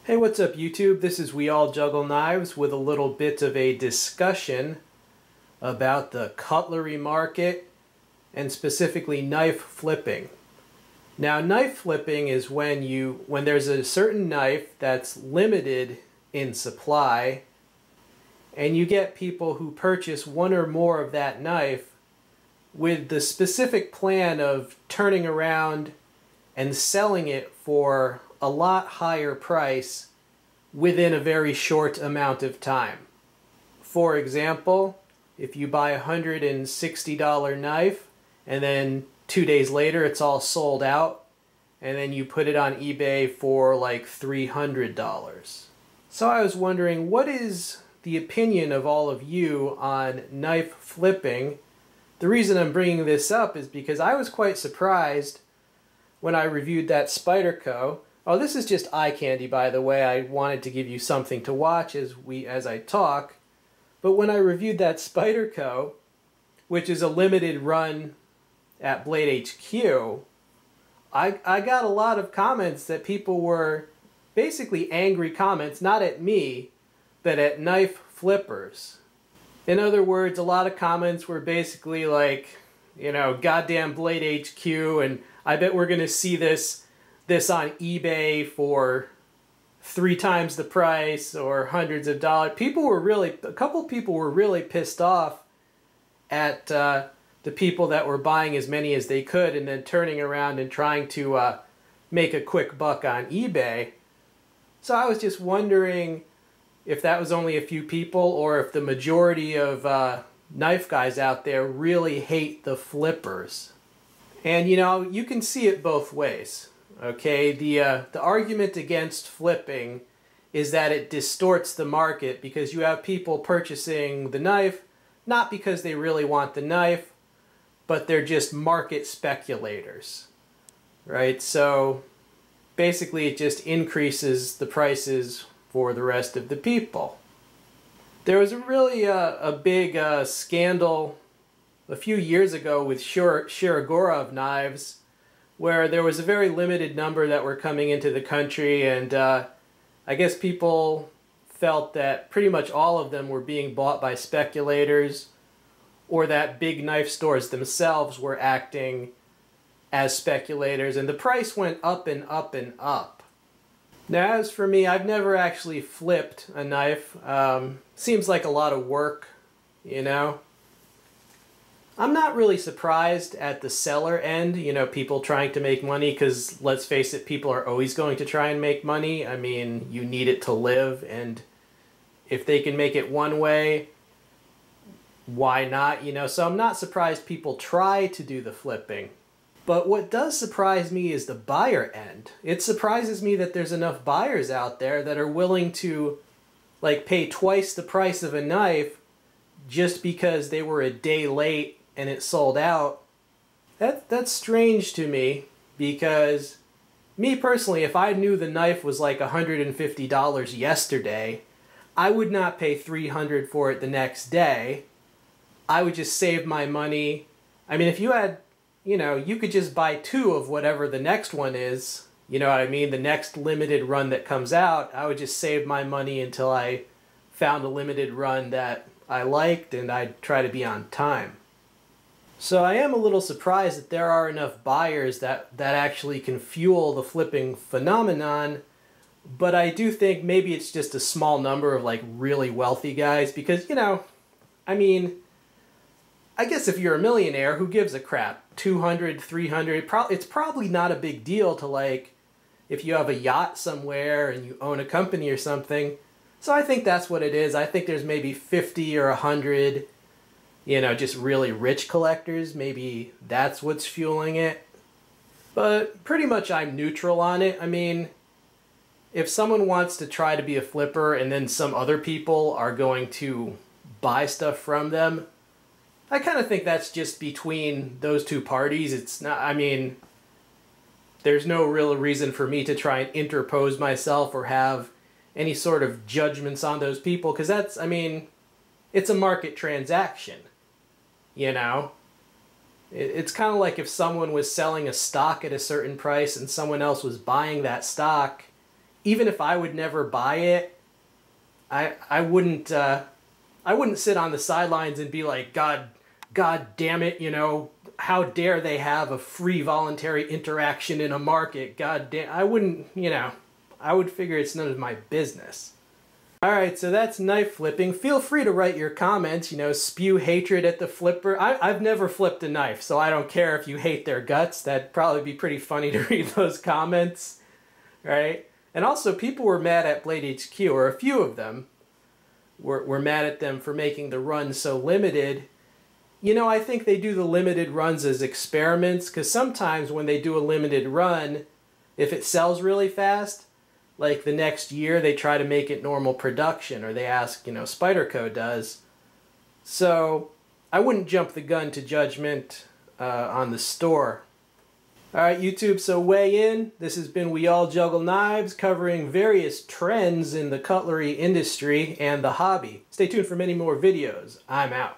Hey, what's up YouTube? This is We All Juggle Knives with a little bit of a discussion about the cutlery market and specifically knife flipping. Now, knife flipping is when there's a certain knife that's limited in supply and you get people who purchase one or more of that knife with the specific plan of turning around and selling it for a lot higher price within a very short amount of time. For example, if you buy a $160 knife and then 2 days later it's all sold out and then you put it on eBay for like $300. So I was wondering, what is the opinion of all of you on knife flipping? The reason I'm bringing this up is because I was quite surprised when I reviewed that SPYDERCO. Oh, this is just eye candy, by the way. I wanted to give you something to watch as I talk. But when I reviewed that SPYDERCO, which is a limited run at Blade HQ, I got a lot of comments that people were basically angry comments, not at me, but at knife flippers. In other words, a lot of comments were basically like, you know, goddamn Blade HQ, and I bet we're going to see this on eBay for 3 times the price or hundreds of dollars. A couple people were really pissed off at the people that were buying as many as they could and then turning around and trying to make a quick buck on eBay. So I was just wondering if that was only a few people or if the majority of knife guys out there really hate the flippers. And you know, you can see it both ways. Okay, the argument against flipping is that it distorts the market because you have people purchasing the knife not because they really want the knife, but they're just market speculators, right? So basically it just increases the prices for the rest of the people. There was a big scandal a few years ago with Shirogorov knives, where there was a very limited number that were coming into the country, and I guess people felt that pretty much all of them were being bought by speculators, or that big knife stores themselves were acting as speculators, and the price went up and up and up. Now, as for me, I've never actually flipped a knife. Seems like a lot of work, you know. I'm not really surprised at the seller end, you know, people trying to make money, because let's face it, people are always going to try and make money. I mean, you need it to live, and if they can make it one way, why not, you know? So I'm not surprised people try to do the flipping. But what does surprise me is the buyer end. It surprises me that there's enough buyers out there that are willing to, like, pay twice the price of a knife just because they were a day late and it sold out. That's strange to me, because me personally, if I knew the knife was like $150 yesterday, I would not pay $300 for it the next day. I would just save my money. I mean, if you had, you know, you could just buy 2 of whatever the next one is, you know what I mean, the next limited run that comes out. I would just save my money until I found a limited run that I liked, and I'd try to be on time. So I am a little surprised that there are enough buyers that actually can fuel the flipping phenomenon, but I do think maybe it's just a small number of like really wealthy guys, because, you know, I mean, I guess if you're a millionaire, who gives a crap? 200, 300, it's probably not a big deal to, like, if you have a yacht somewhere and you own a company or something. So I think that's what it is. I think there's maybe 50 or 100, you know, just really rich collectors. Maybe that's what's fueling it. But pretty much I'm neutral on it. I mean, if someone wants to try to be a flipper and then some other people are going to buy stuff from them, I kind of think that's just between those two parties. It's not, I mean, there's no real reason for me to try and interpose myself or have any sort of judgments on those people, because that's, I mean, it's a market transaction, you know? It's kind of like if someone was selling a stock at a certain price and someone else was buying that stock even if I would never buy it, I wouldn't sit on the sidelines and be like, God damn it, you know, how dare they have a free voluntary interaction in a market? God damn, I wouldn't, you know, I would figure it's none of my business. Alright, so that's knife flipping. Feel free to write your comments, you know, spew hatred at the flipper. I've never flipped a knife, so I don't care if you hate their guts. That'd probably be pretty funny to read those comments, right? And also, people were mad at Blade HQ, or a few of them were mad at them for making the run so limited. You know, I think they do the limited runs as experiments, because sometimes when they do a limited run, if it sells really fast, like the next year they try to make it normal production, or they ask, you know, SPYDERCO does. So I wouldn't jump the gun to judgment on the store. Alright YouTube, so weigh in. This has been We All Juggle Knives, covering various trends in the cutlery industry and the hobby. Stay tuned for many more videos. I'm out.